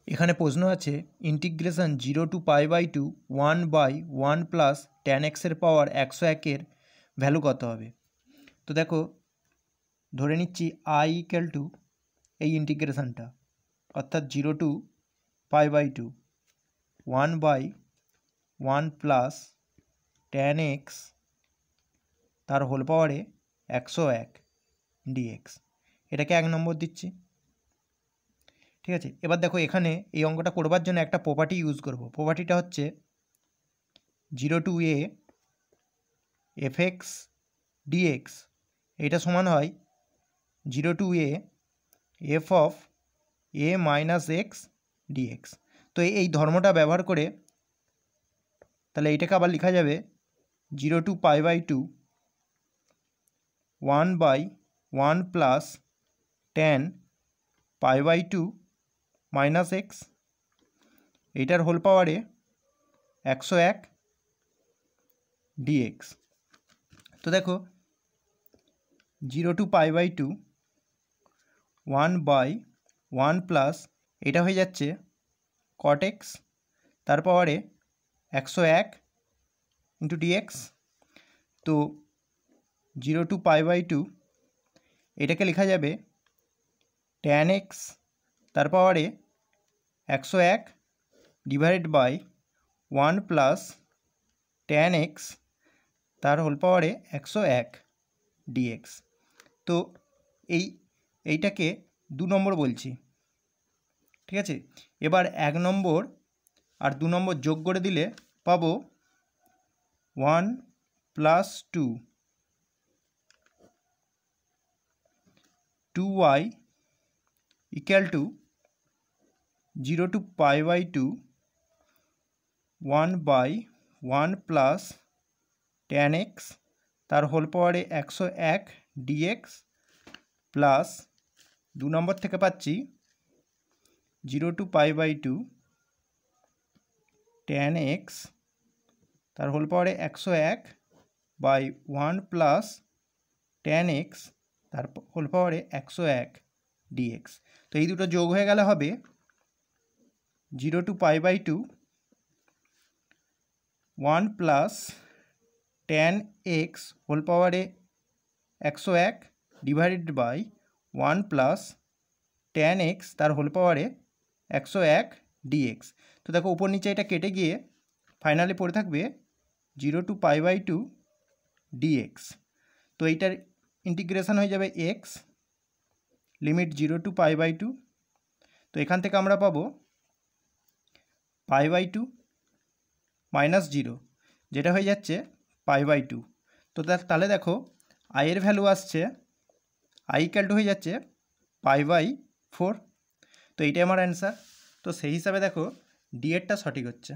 এখানে প্রশ্ন আছে integration 0 to pi by two 1/1 plus tan x এর পাওয়ার 101 ভ্যালু কত হবে। তো দেখো ধরে নিচ্ছি i ইকুয়াল টু এই ইন্টিগ্রেশনটা অর্থাৎ 0 to pi by two 1/1 plus tan x তার হোল পাওয়ারে 101 dx, এটাকে 1 নম্বর দিচ্ছি। ঠিক আছে, এবার দেখো এখানে এই অঙ্কটা করবার জন্য একটা প্রপার্টি ইউজ করব। প্রপার্টিটা হচ্ছে 0 টু a fx dx এটা সমান হয় 0 to a f of a minus x d x. তো এই ধর্মটা ব্যবহার করে তাহলে এইটাকে আবার লেখা যাবে 0 to pi by two 1/1 plus tan pi by two minus x, এইটার হোল পাওয়ারে 101 ডিএক্স। তো দেখো 0 to pi by two 1/1 plus এটা হয়ে যাচ্ছে cot x তার পাওয়ারে 101 ইন্টু ডিএক্স। তো 0 টু পাই বাই টু এটাকে লেখা যাবে tan x তার পাওয়ারে 101 divided by 1 plus tan x তার হোল পাওয়ারে 101 ডিএক্স। তো এইটাকে 2 নম্বর বলছি। ঠিক আছে, এবার 1 নম্বর আর 2 নম্বর যোগ করে দিলে পাবো 1 plus 2y equal to 0 to pi by two 1/1 plus tan x তার হোল পাওয়ারে 101 ডিএক্স প্লাস 2 নম্বর থেকে পাচ্ছি 0 to pi by two tan x তার হোল পাওয়ারে 101 বাই 1 প্লাস tan x তার হোল পাওয়ারে 101 ডিএক্স। তো এই দুটো যোগ হয়ে গেলে হবে 0 to pi by two 1 plus tan x whole পাওয়ারে 101 divided by 1 plus tan x তার হোল পাওয়ারে 101 ডিএক্স। তো দেখো উপর নিচে এটা কেটে গিয়ে ফাইনালি পড়ে থাকবে 0 to pi by two d x. তো এইটার ইন্টিগ্রেশন হয়ে যাবে x limit 0 to pi by two. তো এখান থেকে আমরা পাবো পাই বাই টু মাইনাস 0 যেটা হয়ে যাচ্ছে পাই বাই টু। তো তাহলে দেখো আই এর ভ্যালু আসছে আই ইকুয়াল টু হয়ে যাচ্ছে পাই বাই 4। তো এইটাই আমার অ্যান্সার। তো সেই হিসাবে দেখো ডি এরটা সঠিক হচ্ছে।